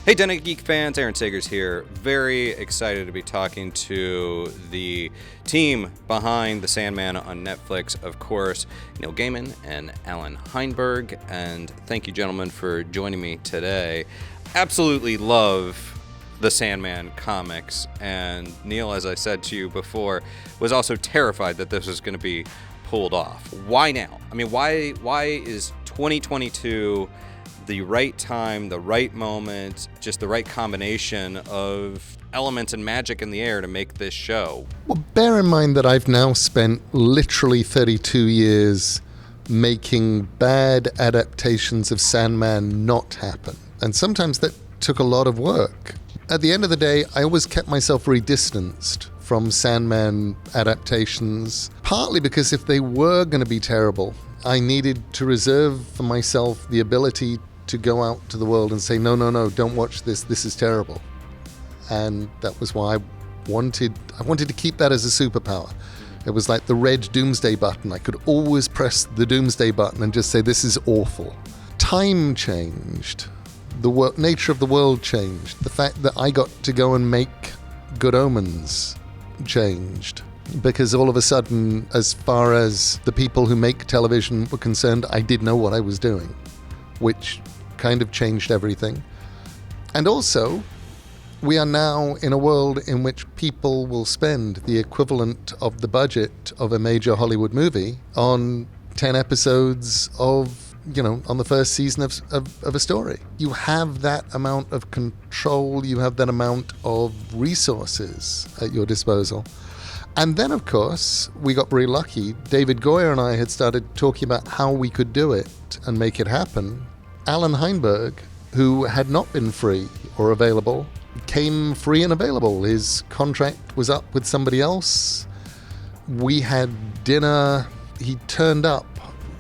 Hey, Den of Geek fans, Aaron Sagers here. Very excited to be talking to the team behind the Sandman on Netflix, of course, Neil Gaiman and Allan Heinberg. And thank you, gentlemen, for joining me today. Absolutely love the Sandman comics. And Neil, as I said to you before, was also terrified that this was going to be pulled off. Why now? I mean, why is 2022 the right time, the right moment, just the right combination of elements and magic in the air to make this show? Well, bear in mind that I've now spent literally 32 years making bad adaptations of Sandman not happen. And sometimes that took a lot of work. At the end of the day, I always kept myself very distanced from Sandman adaptations, partly because if they were going to be terrible, I needed to reserve for myself the ability to go out to the world and say, no, don't watch this is terrible. And that was why I wanted to keep that as a superpower. It was like the red doomsday button. I could always press the doomsday button and just say, this is awful. Time changed. The nature of the world changed. The fact that I got to go and make Good Omens changed. Because all of a sudden, as far as the people who make television were concerned, I did know what I was doing, which kind of changed everything. And also, we are now in a world in which people will spend the equivalent of the budget of a major Hollywood movie on 10 episodes of, on the first season of a story. You have that amount of control, you have that amount of resources at your disposal. And then, of course, we got very lucky. David Goyer and I had started talking about how we could do it and make it happen. Allan Heinberg, who had not been free or available, came free and available. His contract was up with somebody else. We had dinner. He turned up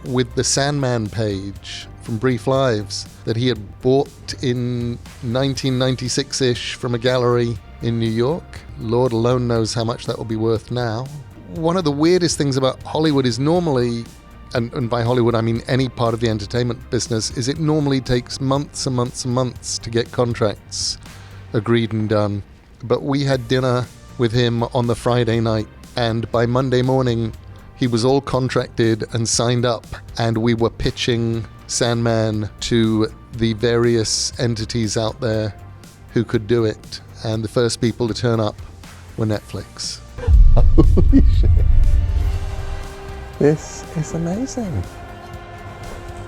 with the Sandman page from Brief Lives that he had bought in 1996-ish from a gallery in New York. Lord alone knows how much that will be worth now. One of the weirdest things about Hollywood is normally, and by Hollywood I mean any part of the entertainment business, is it normally takes months and months and months to get contracts agreed and done. But we had dinner with him on the Friday night, and by Monday morning he was all contracted and signed up, and we were pitching Sandman to the various entities out there who could do it. And the first people to turn up were Netflix. Holy shit. This is amazing.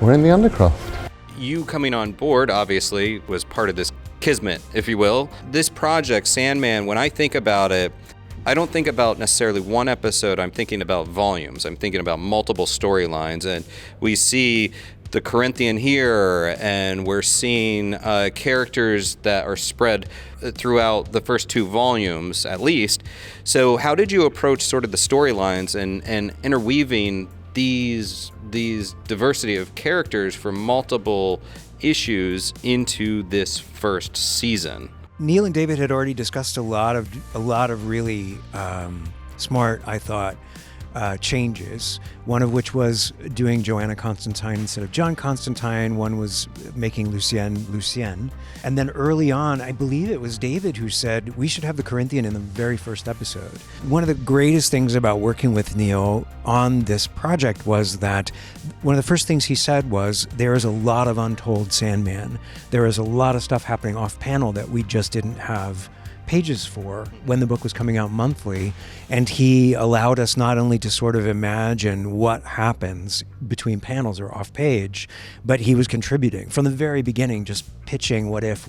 We're in the Undercroft. You coming on board, obviously, was part of this kismet, if you will. This project, Sandman, when I think about it, I don't think about necessarily one episode. I'm thinking about volumes. I'm thinking about multiple storylines. And we see the Corinthian here, and we're seeing characters that are spread throughout the first two volumes, at least. So how did you approach sort of the storylines and interweaving these diversity of characters from multiple issues into this first season? Neil and David had already discussed a lot of really smart, I thought, changes, one of which was doing Joanna Constantine instead of John Constantine. One was making Lucien. And then early on, I believe it was David who said, we should have the Corinthian in the very first episode. One of the greatest things about working with Neil on this project was that one of the first things he said was, there is a lot of untold Sandman. There is a lot of stuff happening off panel that we just didn't have pages for when the book was coming out monthly, and he allowed us not only to sort of imagine what happens between panels or off page, but he was contributing from the very beginning, just pitching what if.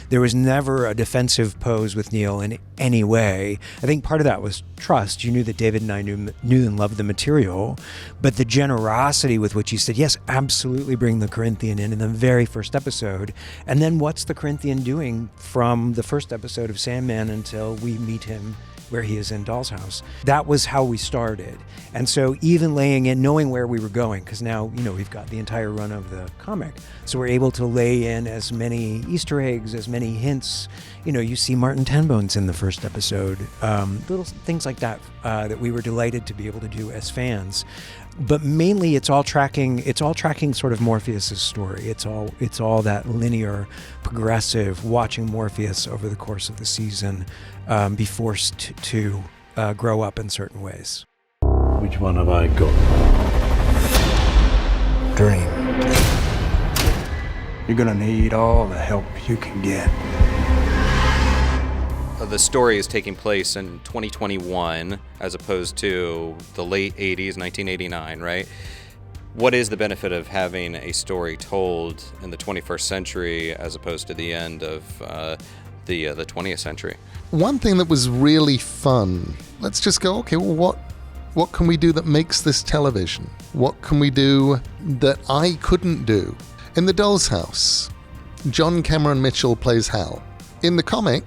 There was never a defensive pose with Neil in any way. I think part of that was trust. You knew that David and I knew and loved the material, but the generosity with which he said, yes, absolutely bring the Corinthian in the very first episode. And then what's the Corinthian doing from the first episode of Sandman until we meet him where he is in Doll's House? That was how we started. And so even laying in, knowing where we were going, because now, we've got the entire run of the comic. So we're able to lay in as many Easter eggs, as many hints you see Martin Tenbone's in the first episode. Little things like that that we were delighted to be able to do as fans. But mainly, it's all tracking sort of Morpheus's story. It's all that linear, progressive, watching Morpheus over the course of the season be forced to grow up in certain ways. Which one have I got? Dream. You're gonna need all the help you can get. The story is taking place in 2021 as opposed to the late 80s, 1989, right? What is the benefit of having a story told in the 21st century as opposed to the end of the 20th century? One thing that was really fun, let's just go, okay, well, what can we do that makes this television? What can we do that I couldn't do? In The Doll's House, John Cameron Mitchell plays Hal. In the comic,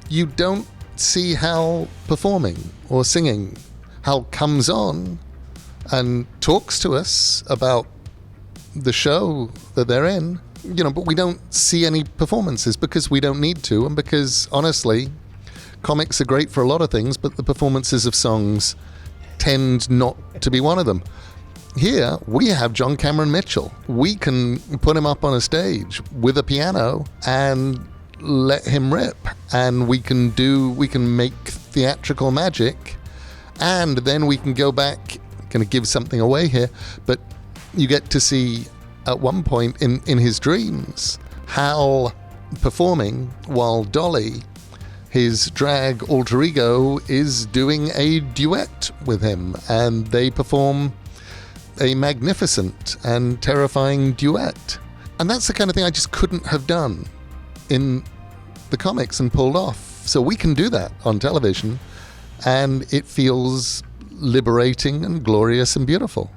you don't see Hal performing or singing. Hal comes on and talks to us about the show that they're in, but we don't see any performances because we don't need to, and because, honestly, comics are great for a lot of things, but the performances of songs tend not to be one of them. Here, we have John Cameron Mitchell. We can put him up on a stage with a piano and let him rip, and we can make theatrical magic, and then we can go back. Going to give something away here, but you get to see at one point in his dreams Hal performing while Dolly, his drag alter ego, is doing a duet with him, and they perform a magnificent and terrifying duet. And that's the kind of thing I just couldn't have done in the comics and pulled off. So we can do that on television, and it feels liberating and glorious and beautiful.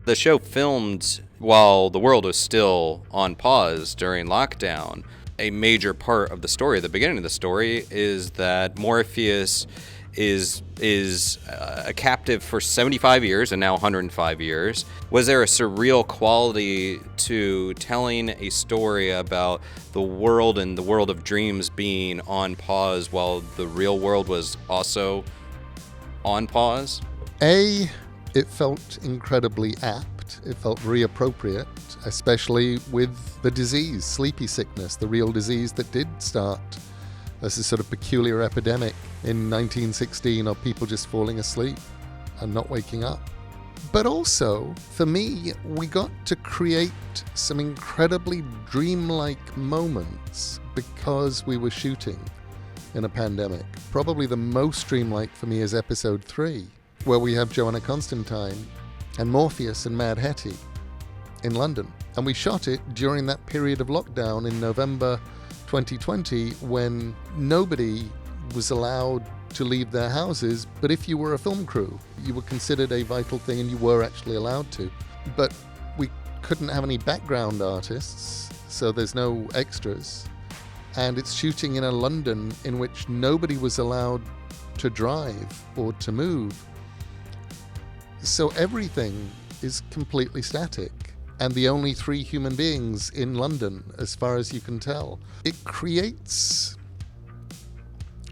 The show filmed while the world was still on pause during lockdown. A major part of the story, the beginning of the story, is that Morpheus is a captive for 75 years and now 105 years. Was there a surreal quality to telling a story about the world and the world of dreams being on pause while the real world was also on pause? It felt incredibly apt. It felt very appropriate, especially with the disease, sleepy sickness, the real disease that did start as a sort of peculiar epidemic in 1916 of people just falling asleep and not waking up. But also, for me, we got to create some incredibly dreamlike moments because we were shooting in a pandemic. Probably the most dreamlike for me is episode 3, where we have Joanna Constantine and Morpheus and Mad Hetty in London. And we shot it during that period of lockdown in November 2020, when nobody was allowed to leave their houses, but if you were a film crew, you were considered a vital thing and you were actually allowed to. But we couldn't have any background artists, so there's no extras. And it's shooting in a London in which nobody was allowed to drive or to move. So everything is completely static, and the only 3 human beings in London, as far as you can tell. It creates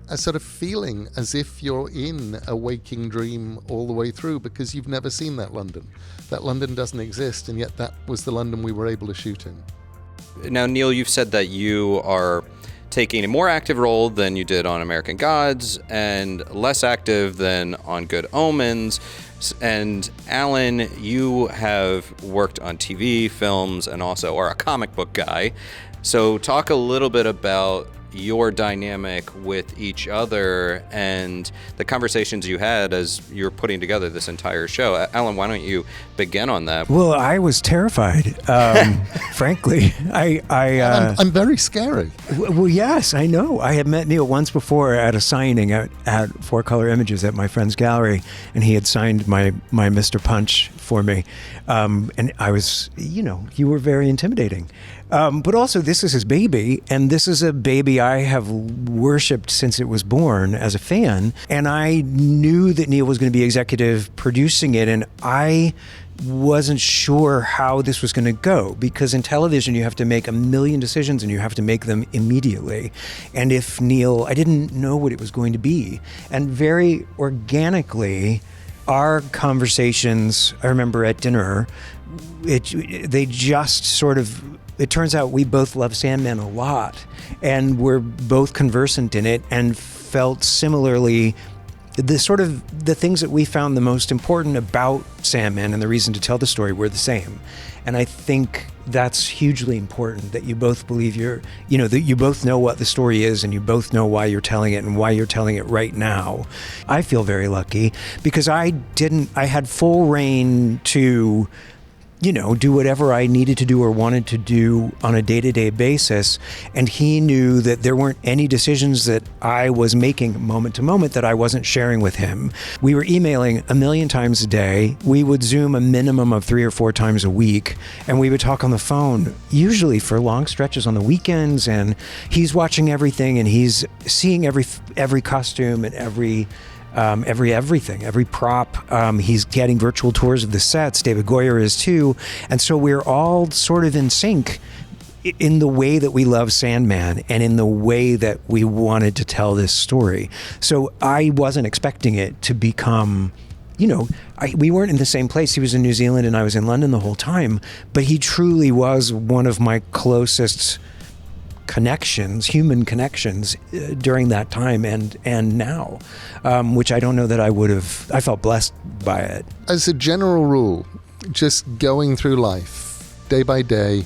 a sort of feeling as if you're in a waking dream all the way through, because you've never seen that London. That London doesn't exist, and yet that was the London we were able to shoot in. Now, Neil, you've said that you are taking a more active role than you did on American Gods and less active than on Good Omens. And Allan, you have worked on TV, films, and also are a comic book guy. So talk a little bit about your dynamic with each other and the conversations you had as you're putting together this entire show. Allan, why don't you begin on that? Well, I was terrified, frankly. I'm very scary. Well, yes, I know. I had met Neil once before at a signing at Four Color Images at my friend's gallery, and he had signed my Mr. Punch for me. And I was, you were very intimidating. But also, this is his baby, and this is a baby I have worshipped since it was born as a fan. And I knew that Neil was going to be executive producing it, and I wasn't sure how this was going to go, because in television you have to make a million decisions and you have to make them immediately. And if Neil, I didn't know what it was going to be. And very organically, our conversations, I remember at dinner, they just sort of, it turns out we both love Sandman a lot, and we're both conversant in it and felt similarly the things that we found the most important about Sandman and the reason to tell the story were the same. And I think that's hugely important, that you both believe that you both know what the story is and you both know why you're telling it and why you're telling it right now. I feel very lucky because I had full reign to do whatever I needed to do or wanted to do on a day-to-day basis. And he knew that there weren't any decisions that I was making moment to moment that I wasn't sharing with him. We were emailing a million times a day. We would Zoom a minimum of 3 or 4 times a week. And we would talk on the phone, usually for long stretches on the weekends. And he's watching everything and he's seeing every costume and everything, every prop. He's getting virtual tours of the sets. David Goyer is too. And so we're all sort of in sync in the way that we love Sandman and in the way that we wanted to tell this story. So I wasn't expecting it to become, we weren't in the same place. He was in New Zealand and I was in London the whole time, but he truly was one of my closest connections, human connections during that time and now, which I don't know that I felt blessed by it. As a general rule, just going through life day by day,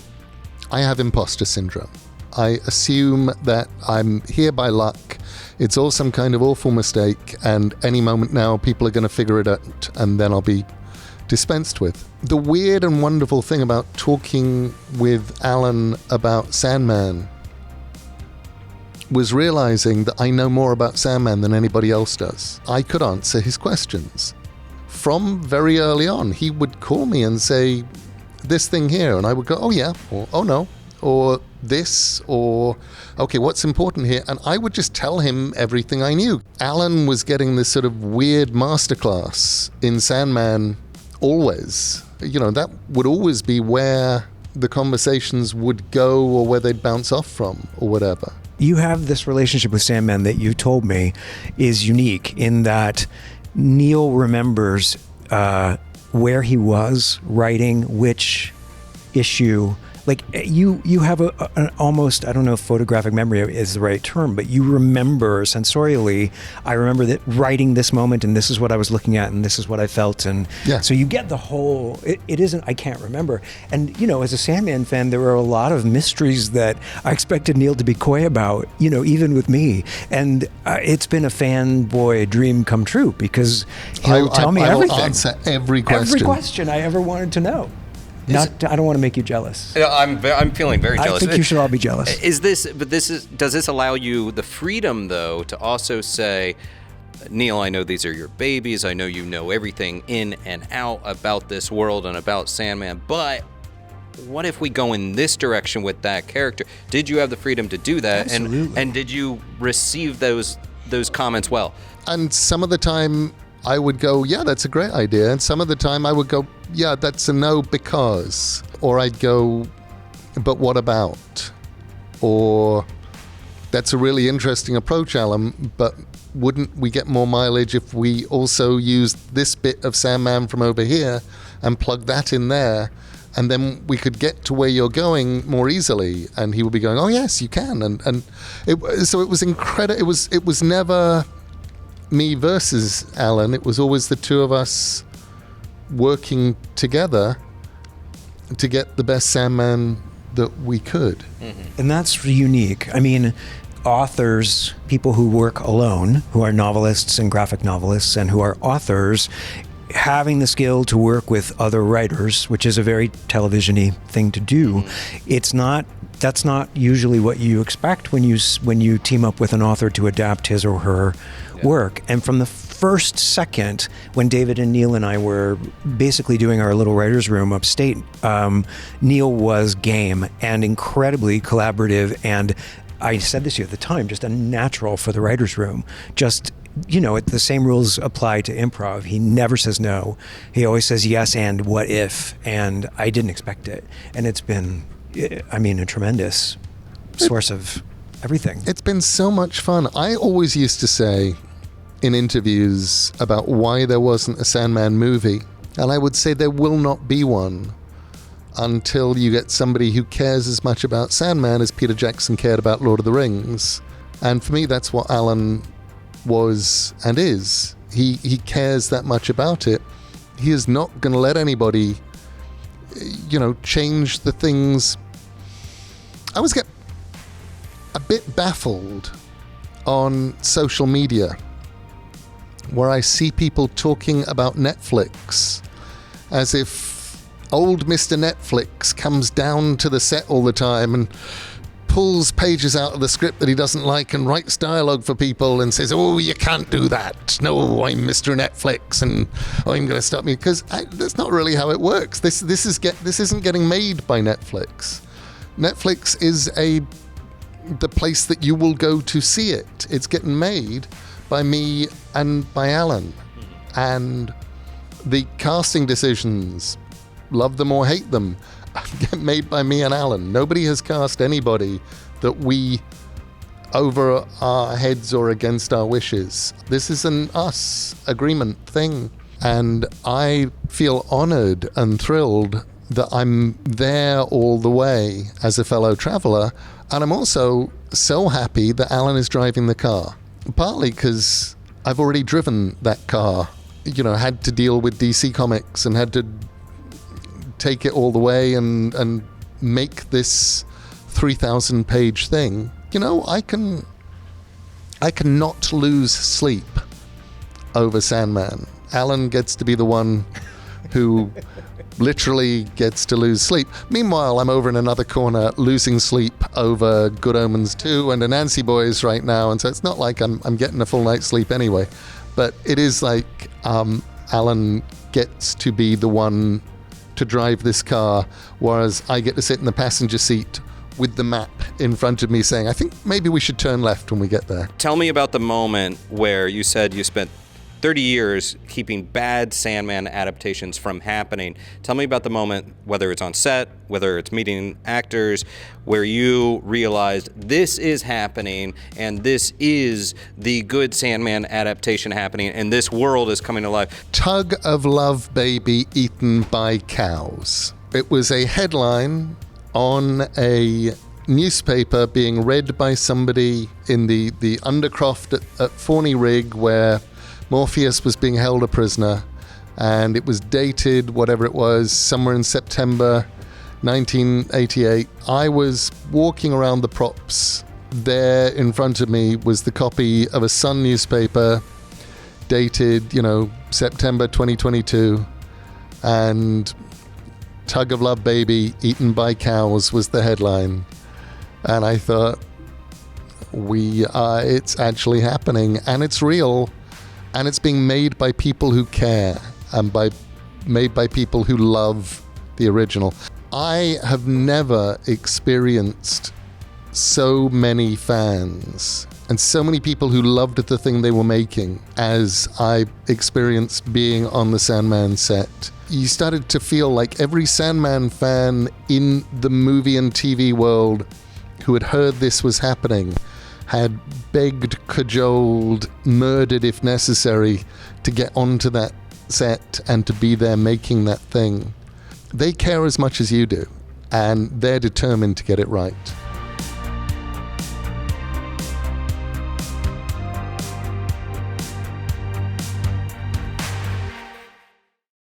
I have imposter syndrome. I assume that I'm here by luck. It's all some kind of awful mistake, and any moment now people are going to figure it out and then I'll be dispensed with. The weird and wonderful thing about talking with Allan about Sandman was realizing that I know more about Sandman than anybody else does. I could answer his questions. From very early on, he would call me and say, this thing here, and I would go, oh yeah, or oh no, or this, or okay, what's important here? And I would just tell him everything I knew. Allan was getting this sort of weird masterclass in Sandman always. That would always be where the conversations would go or where they'd bounce off from or whatever. You have this relationship with Sandman that you told me is unique in that Neil remembers where he was writing which issue. Like you have an almost, I don't know if photographic memory is the right term, but you remember sensorially, I remember that writing this moment and this is what I was looking at and this is what I felt. And so you get the whole, it isn't, I can't remember. And, as a Sandman fan, there were a lot of mysteries that I expected Neil to be coy about, even with me. And it's been a fanboy dream come true because he'll tell me everything. I'll answer every question. Every question I ever wanted to know. I don't want to make you jealous. I'm feeling very jealous. I think you should all be jealous. Does this allow you the freedom though to also say, Neil, I know these are your babies. I know you know everything in and out about this world and about Sandman, but what if we go in this direction with that character? Did you have the freedom to do that? Absolutely. And did you receive those comments well? And some of the time I would go, yeah, that's a great idea. And some of the time I would go, yeah, that's a no because. Or I'd go, but what about? Or that's a really interesting approach, Allan, but wouldn't we get more mileage if we also used this bit of Sandman from over here and plug that in there? And then we could get to where you're going more easily. And he would be going, oh, yes, you can. So it was incredible. It was never me versus Allan. It was always the two of us working together to get the best Sandman that we could. Mm-hmm. And that's unique. I mean, authors, people who work alone, who are novelists and graphic novelists and who are authors, having the skill to work with other writers, which is a very television-y thing to do, it's not that's not usually what you expect when you team up with an author to adapt his or her work. And from the first second, when David and Neil and I were basically doing our little writer's room upstate, Neil was game and incredibly collaborative, and I said this to you at the time, just a natural for the writer's room. Just, the same rules apply to improv. He never says no. He always says yes and what if, and I didn't expect it. And it's been, a tremendous source of everything. It's been so much fun. I always used to say in interviews about why there wasn't a Sandman movie, and I would say there will not be one until you get somebody who cares as much about Sandman as Peter Jackson cared about Lord of the Rings. And for me, that's what Allan was and is. He cares that much about it. He is not going to let anybody, change the things. I always get a bit baffled on social media where I see people talking about Netflix as if old Mr. Netflix comes down to the set all the time and pulls pages out of the script that he doesn't like and writes dialogue for people and says, oh, you can't do that. No, I'm Mr. Netflix and I'm going to stop me. Because that's not really how it works. This isn't getting made by Netflix. Netflix is the place that you will go to see it. It's getting made by me and by Allan. And the casting decisions, love them or hate them, get made by me and Allan. Nobody has cast anybody that we over our heads or against our wishes. This is an us agreement thing. And I feel honored and thrilled that I'm there all the way as a fellow traveler. And I'm also so happy that Allan is driving the car. Partly because I've already driven that car, had to deal with DC Comics and had to take it all the way and make this 3,000-page thing. I cannot lose sleep over Sandman. Allan gets to be the one who literally gets to lose sleep. Meanwhile, I'm over in another corner losing sleep over Good Omens 2 and Anansi Boys right now, and so it's not like I'm getting a full night's sleep anyway. But it is like Allan gets to be the one to drive this car, whereas I get to sit in the passenger seat with the map in front of me saying, I think maybe we should turn left when we get there. Tell me about the moment where you said you spent 30 years keeping bad Sandman adaptations from happening. Tell me about the moment, whether it's on set, whether it's meeting actors, where you realized this is happening and this is the good Sandman adaptation happening and this world is coming to life. Tug of love baby eaten by cows. It was a headline on a newspaper being read by somebody in the Undercroft at Forney Rig, where Morpheus was being held a prisoner, and it was dated, whatever it was, somewhere in September 1988. I was walking around the props. There in front of me was the copy of a Sun newspaper dated, September 2022, and Tug of Love Baby Eaten by Cows was the headline. And I thought, it's actually happening, and it's real. And it's being made by people who care and made by people who love the original. I have never experienced so many fans and so many people who loved the thing they were making as I experienced being on the Sandman set. You started to feel like every Sandman fan in the movie and TV world who had heard this was happening had begged, cajoled, murdered if necessary to get onto that set and to be there making that thing. They care as much as you do, and they're determined to get it right.